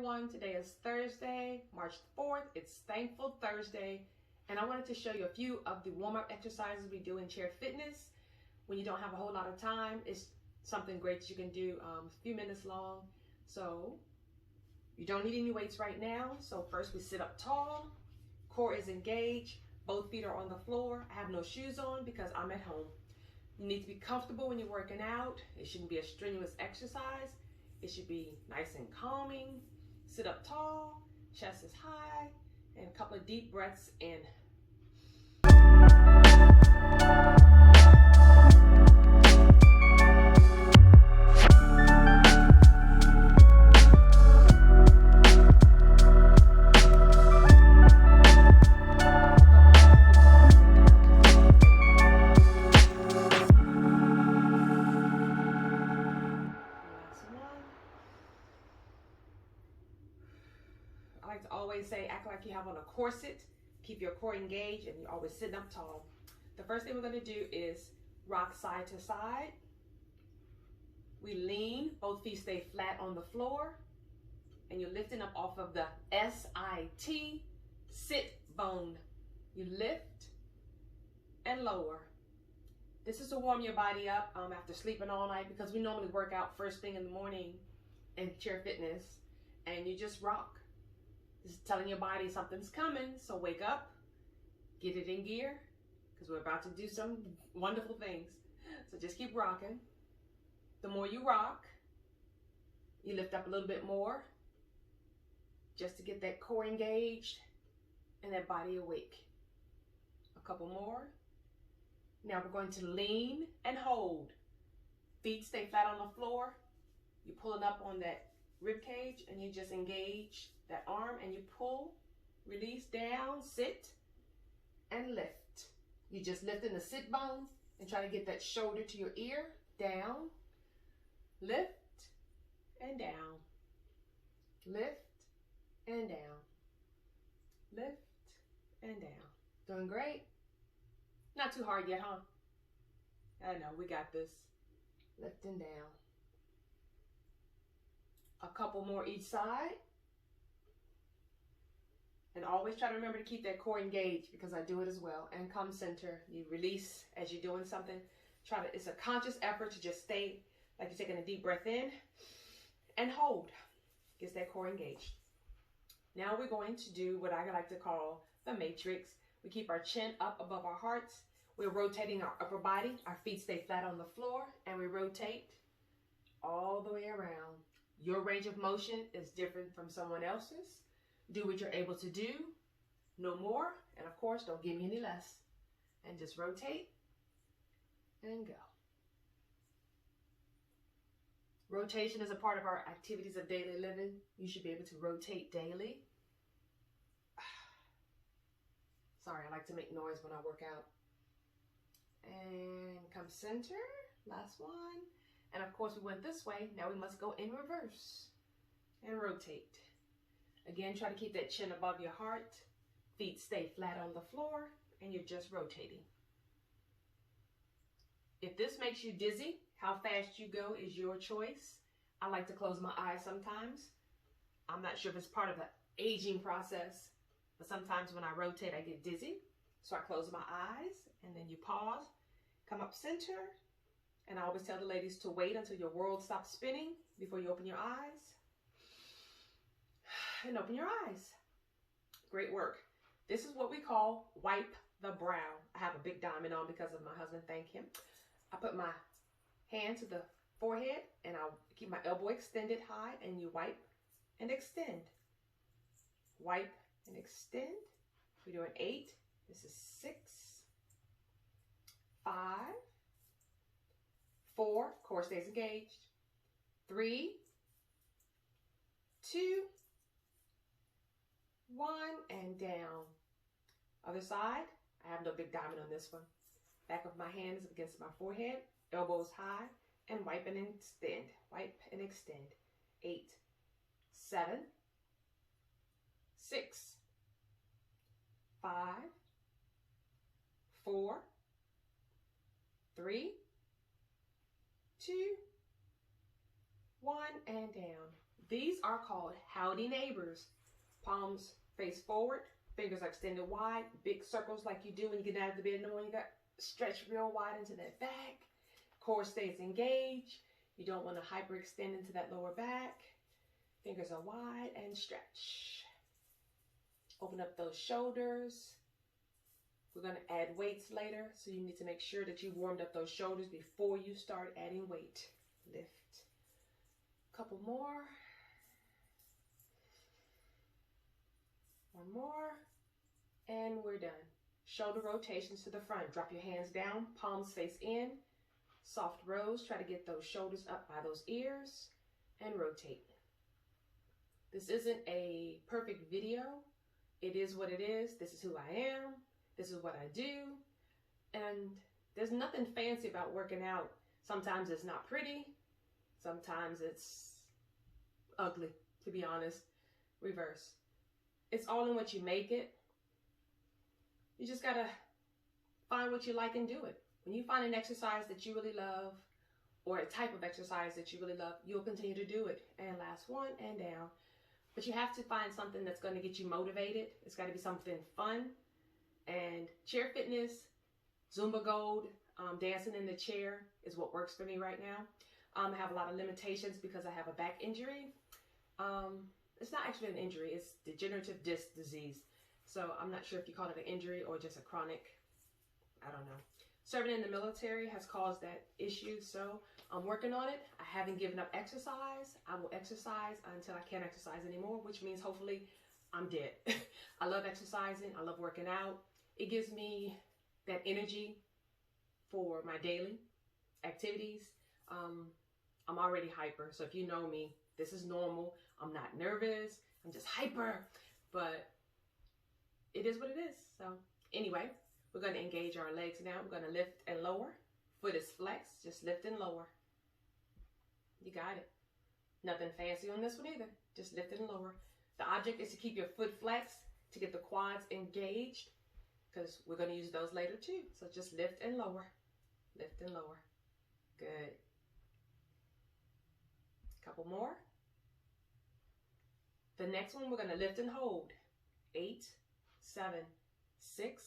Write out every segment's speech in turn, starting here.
everyone. Today is Thursday, March 4th. It's Thankful Thursday, and I wanted to show you a few of the warm-up exercises we do in chair fitness. When you don't have a whole lot of time, it's something great that you can do a few minutes long. So you don't need any weights right now. So first we sit up tall, core is engaged, both feet are on the floor. I have no shoes on because I'm at home. You need to be comfortable when you're working out. It shouldn't be a strenuous exercise. It should be nice and calming. Sit up tall, chest is high, and a couple of deep breaths in. I like to always say, act like you have on a corset, keep your core engaged, and you're always sitting up tall. The first thing we're going to do is rock side to side. We lean, both feet stay flat on the floor, and you're lifting up off of the S-I-T, sit bone. You lift and lower. This is to warm your body up after sleeping all night, because we normally work out first thing in the morning in chair fitness, and you just rock. This is telling your body something's coming, so wake up, get it in gear, because we're about to do some wonderful things. So just keep rocking. The more you rock, you lift up a little bit more, just to get that core engaged and that body awake. A couple more. Now we're going to lean and hold. Feet stay flat on the floor. You're pulling up on that rib cage, and you just engage that arm and you pull, release, down, sit, and lift. You just lift in the sit bone and try to get that shoulder to your ear, down, lift, and down, lift, and down, lift, and down. Doing great. Not too hard yet, huh? I know, we got this. Lift and down. A couple more each side. And always try to remember to keep that core engaged, because I do it as well. And come center. You release as you're doing something. It's a conscious effort to just stay like you're taking a deep breath in and hold. Gets that core engaged. Now we're going to do what I like to call the matrix. We keep our chin up above our hearts. We're rotating our upper body. Our feet stay flat on the floor, and we rotate all the way around. Your range of motion is different from someone else's. Do what you're able to do, no more, and of course, don't give me any less. And just rotate and go. Rotation is a part of our activities of daily living. You should be able to rotate daily. Sorry, I like to make noise when I work out. And come center, last one. And of course, we went this way. Now we must go in reverse and rotate. Again, try to keep that chin above your heart. Feet stay flat on the floor, and you're just rotating. If this makes you dizzy, how fast you go is your choice. I like to close my eyes sometimes. I'm not sure if it's part of the aging process, but sometimes when I rotate, I get dizzy. So I close my eyes, and then you pause, come up center, and I always tell the ladies to wait until your world stops spinning before you open your eyes. And open your eyes. Great work. This is what we call wipe the brow. I have a big diamond on because of my husband, thank him. I put my hand to the forehead, and I'll keep my elbow extended high, and you wipe and extend. Wipe and extend. We're doing 8. This is 6, 5, 4, core stays engaged, 3, 2, 1, and down. Other side, I have no big diamond on this one. Back of my hand is against my forehead, elbows high, and wipe and extend. Wipe and extend. 8, 7, 6, 5, 4, 3, 2, 1, and down. These are called howdy neighbors. Palms face forward, fingers are extended wide, big circles like you do when you get out of the bed in the morning. You got stretch real wide into that back. Core stays engaged. You don't want to hyperextend into that lower back. Fingers are wide and stretch. Open up those shoulders. We're going to add weights later, so you need to make sure that you warmed up those shoulders before you start adding weight. Lift. Couple more. One more. And we're done. Shoulder rotations to the front. Drop your hands down, palms face in. Soft rows. Try to get those shoulders up by those ears and rotate. This isn't a perfect video. It is what it is. This is who I am. This is what I do. And there's nothing fancy about working out. Sometimes it's not pretty. Sometimes it's ugly, to be honest. Reverse. It's all in what you make it. You just gotta find what you like and do it. When you find an exercise that you really love, or a type of exercise that you really love, you'll continue to do it. And last one, and down. But you have to find something that's gonna get you motivated. It's gotta be something fun. And chair fitness, Zumba Gold, dancing in the chair is what works for me right now. I have a lot of limitations because I have a back injury. It's not actually an injury, it's degenerative disc disease. So I'm not sure if you call it an injury or just a chronic, I don't know. Serving in the military has caused that issue, so I'm working on it. I haven't given up exercise. I will exercise until I can't exercise anymore, which means hopefully I'm dead. I love exercising, I love working out. It gives me that energy for my daily activities. I'm already hyper, so if you know me, this is normal. I'm not nervous, I'm just hyper, but it is what it is. So anyway, we're gonna engage our legs now. We're gonna lift and lower. Foot is flexed, just lift and lower. You got it. Nothing fancy on this one either, just lift and lower. The object is to keep your foot flexed, to get the quads engaged, because we're gonna use those later too. So just lift and lower, lift and lower. Good. Couple more. The next one, we're gonna lift and hold. 8, 7, 6,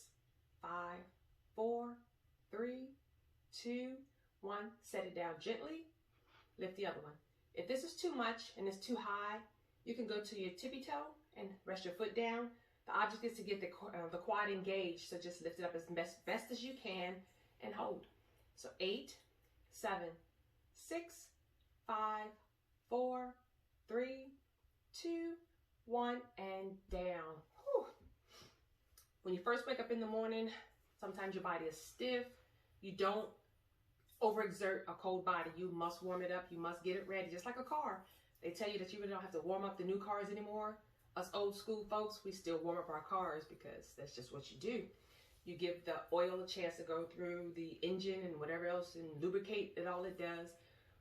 5, 4, 3, 2, 1. Set it down gently. Lift the other one. If this is too much and it's too high, you can go to your tippy toe and rest your foot down. The object is to get the quad engaged, so just lift it up as best as you can and hold. So 8, 7, 6, 5, 4, 3, 2, 1, and down. Whew. When you first wake up in the morning, sometimes your body is stiff. You don't overexert a cold body. You must warm it up. You must get it ready, just like a car. They tell you that you really don't have to warm up the new cars anymore. Us old school folks, we still warm up our cars because that's just what you do. You give the oil a chance to go through the engine and whatever else and lubricate it, all it does,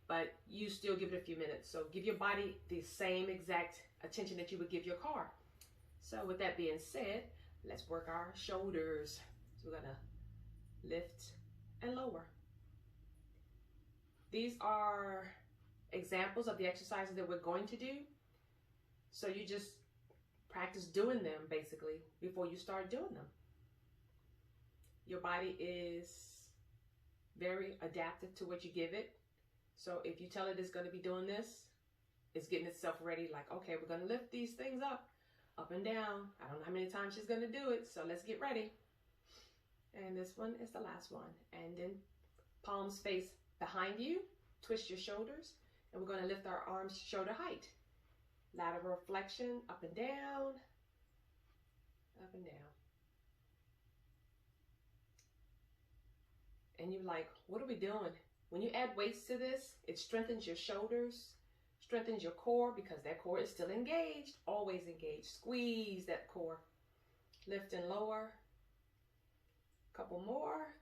but you still give it a few minutes. So give your body the same exact attention that you would give your car. So with that being said, let's work our shoulders. So we're gonna lift and lower. These are examples of the exercises that we're going to do. So you just practice doing them basically before you start doing them. Your body is very adaptive to what you give it. So if you tell it it's going to be doing this, it's getting itself ready, like, okay, we're going to lift these things up and down. I don't know how many times she's going to do it, so let's get ready. And this one is the last one. And then palms face behind you, twist your shoulders, and we're going to lift our arms shoulder height. Lateral flexion, up and down, up and down. And you're like, what are we doing? When you add weights to this, it strengthens your shoulders, strengthens your core because that core is still engaged, always engaged. Squeeze that core. Lift and lower. Couple more.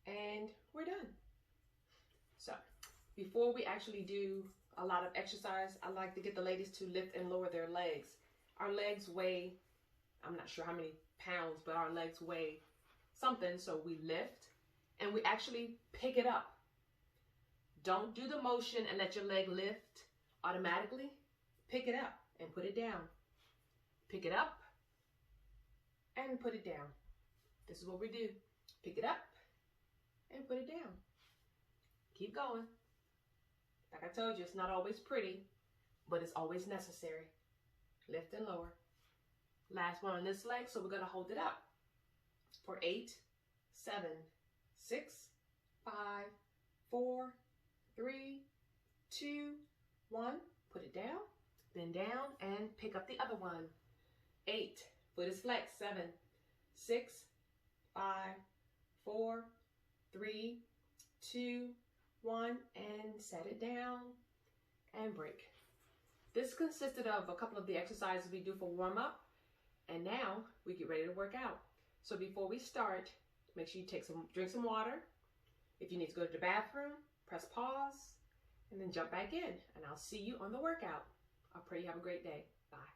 And we're done. So before we actually do a lot of exercise, I like to get the ladies to lift and lower their legs. Our legs weigh, I'm not sure how many pounds, but our legs weigh something. So we lift and we actually pick it up. Don't do the motion and let your leg lift automatically pick it up and put it down. Pick it up and put it down. This is what we do. Pick it up and put it down. Keep going. Like I told you, it's not always pretty, but it's always necessary. Lift and lower. Last one on this leg, so we're going to hold it up for 8, 7, 6, 5, 4, 3, 2, 1. Put it down, bend down, and pick up the other one. 8, foot is flexed. 7, 6, 5, 4, 3, 2, 1, and set it down and break. This consisted of a couple of the exercises we do for warm-up, and now we get ready to work out. So before we start, make sure you drink some water. If you need to go to the bathroom, press pause, and then jump back in, and I'll see you on the workout. I pray you have a great day. Bye.